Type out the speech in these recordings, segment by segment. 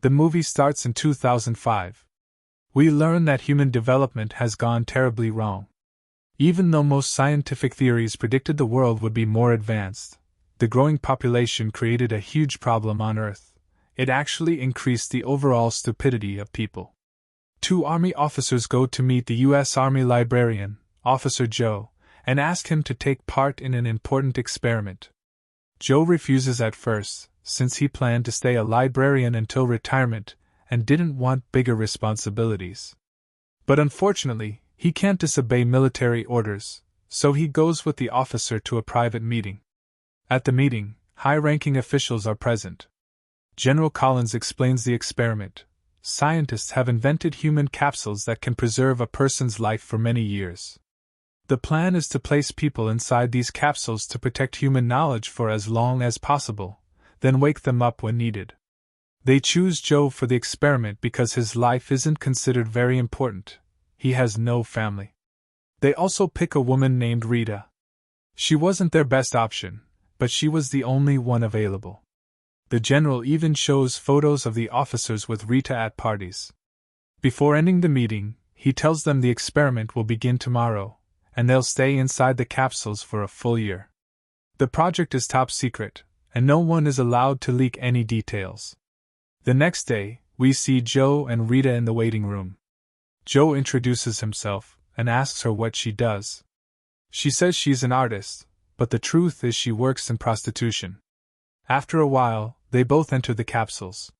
The movie starts in 2005. We learn that human development has gone terribly wrong. Even though most scientific theories predicted the world would be more advanced, the growing population created a huge problem on Earth. It actually increased the overall stupidity of people. Two Army officers go to meet the U.S. Army librarian, Officer Joe, and ask him to take part in an important experiment. Joe refuses at first, since he planned to stay a librarian until retirement and didn't want bigger responsibilities. But unfortunately, he can't disobey military orders, so he goes with the officer to a private meeting. At the meeting, high-ranking officials are present. General Collins explains the experiment. Scientists have invented human capsules that can preserve a person's life for many years. The plan is to place people inside these capsules to protect human knowledge for as long as possible, then wake them up when needed. They choose Joe for the experiment because his life isn't considered very important. He has no family. They also pick a woman named Rita. She wasn't their best option, but she was the only one available. The general even shows photos of the officers with Rita at parties. Before ending the meeting, he tells them the experiment will begin tomorrow, and they'll stay inside the capsules for a full year. The project is top secret, and no one is allowed to leak any details. The next day, we see Joe and Rita in the waiting room. Joe introduces himself and asks her what she does. She says she's an artist, but the truth is she works in prostitution. After a while, they both enter the capsules.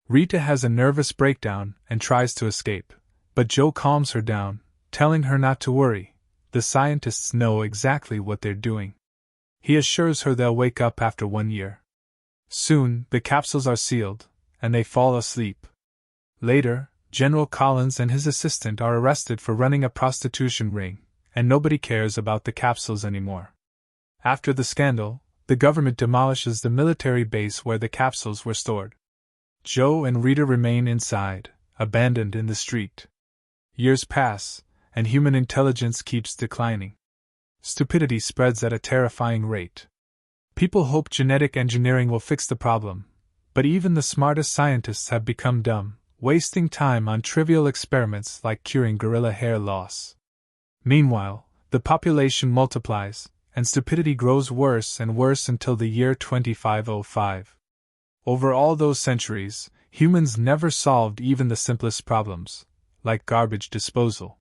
Rita has a nervous breakdown and tries to escape, but Joe calms her down, telling her not to worry. The scientists know exactly what they're doing. He assures her they'll wake up after 1 year. Soon, the capsules are sealed, and they fall asleep. Later, General Collins and his assistant are arrested for running a prostitution ring, and nobody cares about the capsules anymore. After the scandal, the government demolishes the military base where the capsules were stored. Joe and Rita remain inside, abandoned in the street. Years pass, and human intelligence keeps declining. Stupidity spreads at a terrifying rate. People hope genetic engineering will fix the problem, but even the smartest scientists have become dumb, wasting time on trivial experiments like curing gorilla hair loss. Meanwhile, the population multiplies, and stupidity grows worse and worse until the year 2505. Over all those centuries, humans never solved even the simplest problems, like garbage disposal.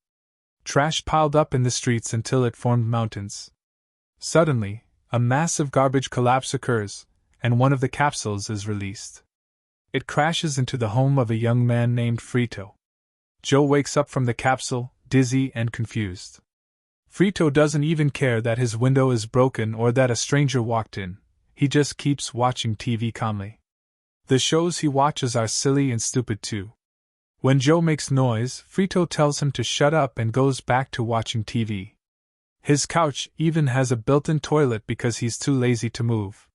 Trash piled up in the streets until it formed mountains. Suddenly, a massive garbage collapse occurs, and one of the capsules is released. It crashes into the home of a young man named Frito. Joe wakes up from the capsule, dizzy and confused. Frito doesn't even care that his window is broken or that a stranger walked in. He just keeps watching TV calmly. The shows he watches are silly and stupid too. When Joe makes noise, Frito tells him to shut up and goes back to watching TV. His couch even has a built-in toilet because he's too lazy to move.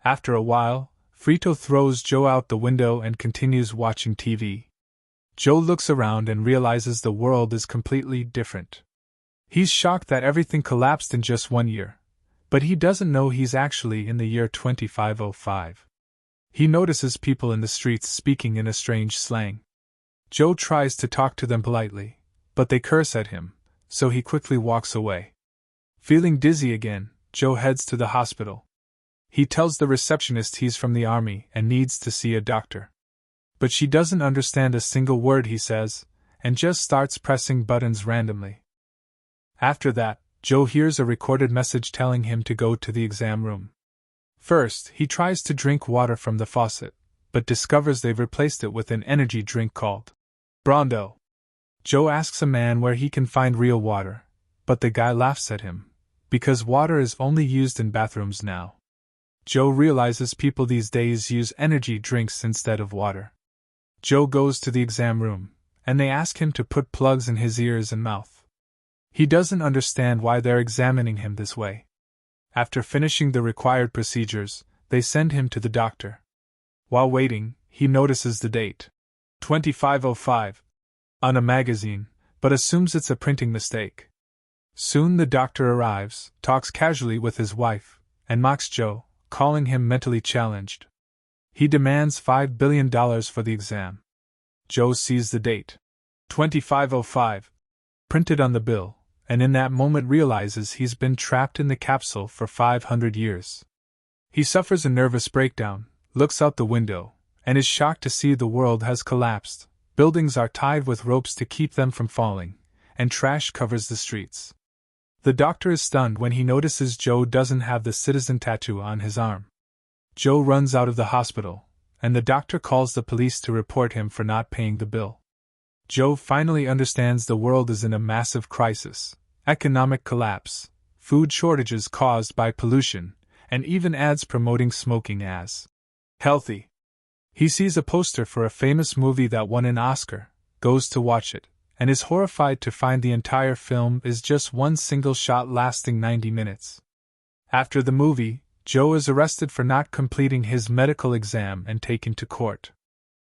After a while, Frito throws Joe out the window and continues watching TV. Joe looks around and realizes the world is completely different. He's shocked that everything collapsed in just 1 year, but he doesn't know he's actually in the year 2505. He notices people in the streets speaking in a strange slang. Joe tries to talk to them politely, but they curse at him, so he quickly walks away. Feeling dizzy again, Joe heads to the hospital. He tells the receptionist he's from the army and needs to see a doctor. But she doesn't understand a single word he says, and just starts pressing buttons randomly. After that, Joe hears a recorded message telling him to go to the exam room. First, he tries to drink water from the faucet, but discovers they've replaced it with an energy drink called Brondo. Joe asks a man where he can find real water, but the guy laughs at him, because water is only used in bathrooms now. Joe realizes people these days use energy drinks instead of water. Joe goes to the exam room, and they ask him to put plugs in his ears and mouth. He doesn't understand why they're examining him this way. After finishing the required procedures, they send him to the doctor. While waiting, he notices the date, 2505, on a magazine, but assumes it's a printing mistake. Soon the doctor arrives, talks casually with his wife, and mocks Joe, calling him mentally challenged. He demands $5 billion for the exam. Joe sees the date. 2505. Printed on the bill, and in that moment realizes he's been trapped in the capsule for 500 years. He suffers a nervous breakdown, looks out the window, and is shocked to see the world has collapsed. Buildings are tied with ropes to keep them from falling, and trash covers the streets. The doctor is stunned when he notices Joe doesn't have the citizen tattoo on his arm. Joe runs out of the hospital, and the doctor calls the police to report him for not paying the bill. Joe finally understands the world is in a massive crisis: economic collapse, food shortages caused by pollution, and even ads promoting smoking as healthy. He sees a poster for a famous movie that won an Oscar, goes to watch it, and is horrified to find the entire film is just one single shot lasting 90 minutes. After the movie, Joe is arrested for not completing his medical exam and taken to court.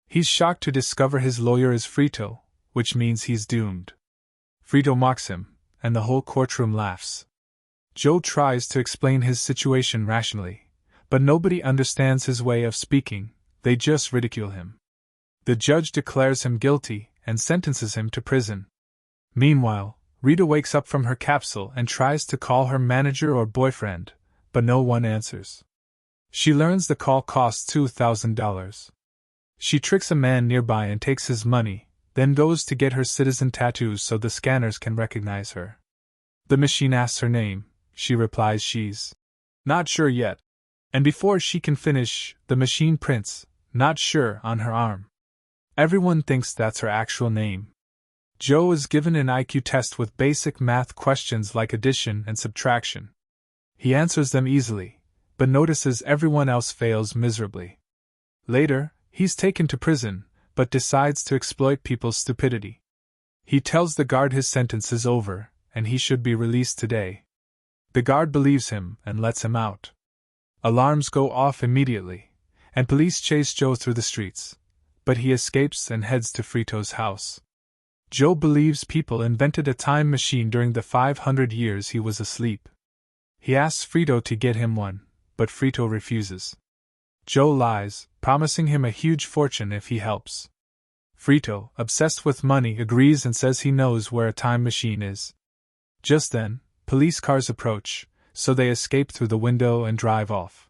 He's shocked to discover his lawyer is Frito, which means he's doomed. Frito mocks him, and the whole courtroom laughs. Joe tries to explain his situation rationally, but nobody understands his way of speaking, they just ridicule him. The judge declares him guilty and sentences him to prison. Meanwhile, Rita wakes up from her capsule and tries to call her manager or boyfriend, but no one answers. She learns the call costs $2,000. She tricks a man nearby and takes his money, then goes to get her citizen tattoos so the scanners can recognize her. The machine asks her name. She replies she's not sure yet. And before she can finish, the machine prints "not sure" on her arm. Everyone thinks that's her actual name. Joe is given an IQ test with basic math questions like addition and subtraction. He answers them easily, but notices everyone else fails miserably. Later, he's taken to prison, but decides to exploit people's stupidity. He tells the guard his sentence is over, and he should be released today. The guard believes him and lets him out. Alarms go off immediately, and police chase Joe through the streets, but he escapes and heads to Frito's house. Joe believes people invented a time machine during the 500 years he was asleep. He asks Frito to get him one, but Frito refuses. Joe lies, promising him a huge fortune if he helps. Frito, obsessed with money, agrees and says he knows where a time machine is. Just then, police cars approach, so they escape through the window and drive off.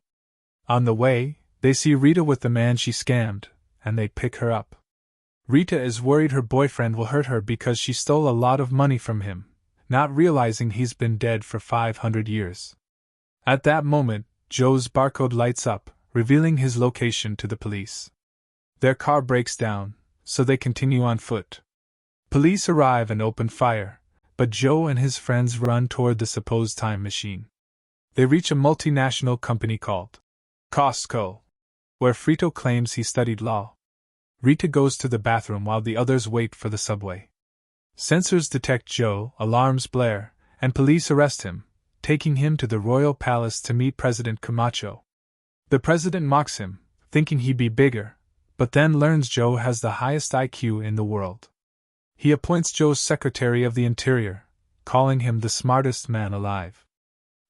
On the way, they see Rita with the man she scammed, and they pick her up. Rita is worried her boyfriend will hurt her because she stole a lot of money from him, not realizing he's been dead for 500 years. At that moment, Joe's barcode lights up, revealing his location to the police. Their car breaks down, so they continue on foot. Police arrive and open fire, but Joe and his friends run toward the supposed time machine. They reach a multinational company called Costco, where Frito claims he studied law. Rita goes to the bathroom while the others wait for the subway. Sensors detect Joe, alarms blare, and police arrest him, taking him to the royal palace to meet President Camacho. The president mocks him, thinking he'd be bigger, but then learns Joe has the highest IQ in the world. He appoints Joe's Secretary of the Interior, calling him the smartest man alive.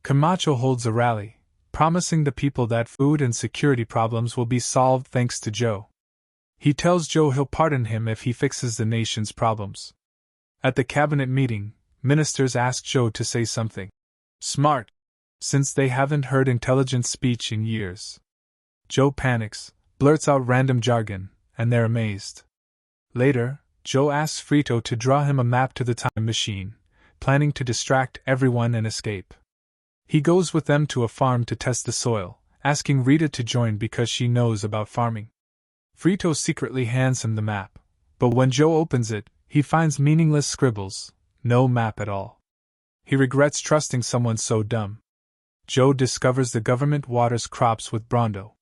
Camacho holds a rally, promising the people that food and security problems will be solved thanks to Joe. He tells Joe he'll pardon him if he fixes the nation's problems. At the cabinet meeting, ministers ask Joe to say something smart, since they haven't heard intelligent speech in years. Joe panics, blurts out random jargon, and they're amazed. Later, Joe asks Frito to draw him a map to the time machine, planning to distract everyone and escape. He goes with them to a farm to test the soil, asking Rita to join because she knows about farming. Frito secretly hands him the map, but when Joe opens it, he finds meaningless scribbles, no map at all. He regrets trusting someone so dumb. Joe discovers the government waters crops with Brondo.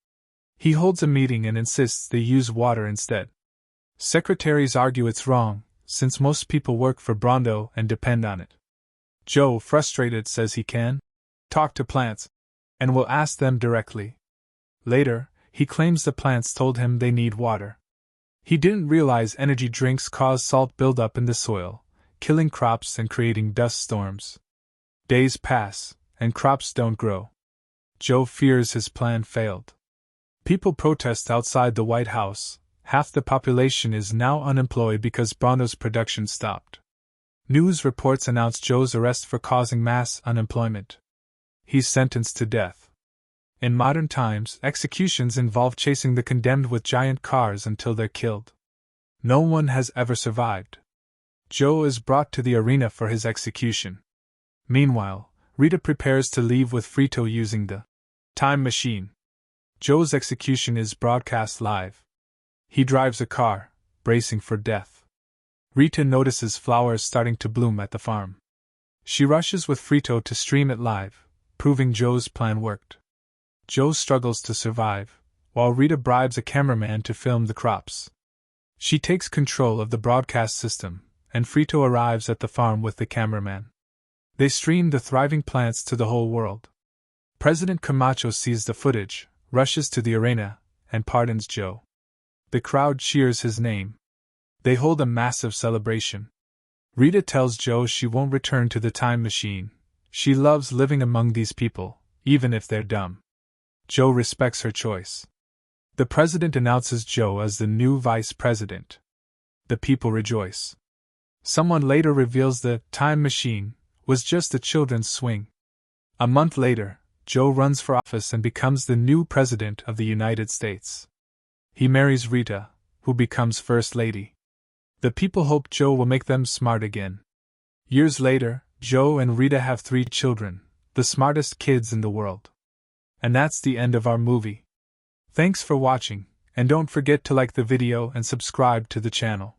He holds a meeting and insists they use water instead. Secretaries argue it's wrong, since most people work for Brondo and depend on it. Joe, frustrated, says he can talk to plants and will ask them directly. Later, he claims the plants told him they need water. He didn't realize energy drinks cause salt buildup in the soil, killing crops and creating dust storms. Days pass, and crops don't grow. Joe fears his plan failed. People protest outside the White House. Half the population is now unemployed because Bono's production stopped. News reports announce Joe's arrest for causing mass unemployment. He's sentenced to death. In modern times, executions involve chasing the condemned with giant cars until they're killed. No one has ever survived. Joe is brought to the arena for his execution. Meanwhile, Rita prepares to leave with Frito using the time machine. Joe's execution is broadcast live. He drives a car, bracing for death. Rita notices flowers starting to bloom at the farm. She rushes with Frito to stream it live, proving Joe's plan worked. Joe struggles to survive, while Rita bribes a cameraman to film the crops. She takes control of the broadcast system, and Frito arrives at the farm with the cameraman. They stream the thriving plants to the whole world. President Camacho sees the footage, rushes to the arena, and pardons Joe. The crowd cheers his name. They hold a massive celebration. Rita tells Joe she won't return to the time machine. She loves living among these people, even if they're dumb. Joe respects her choice. The president announces Joe as the new vice president. The people rejoice. Someone later reveals the time machine was just a children's swing. A month later, Joe runs for office and becomes the new president of the United States. He marries Rita, who becomes First Lady. The people hope Joe will make them smart again. Years later, Joe and Rita have 3 children, the smartest kids in the world. And that's the end of our movie. Thanks for watching, and don't forget to like the video and subscribe to the channel.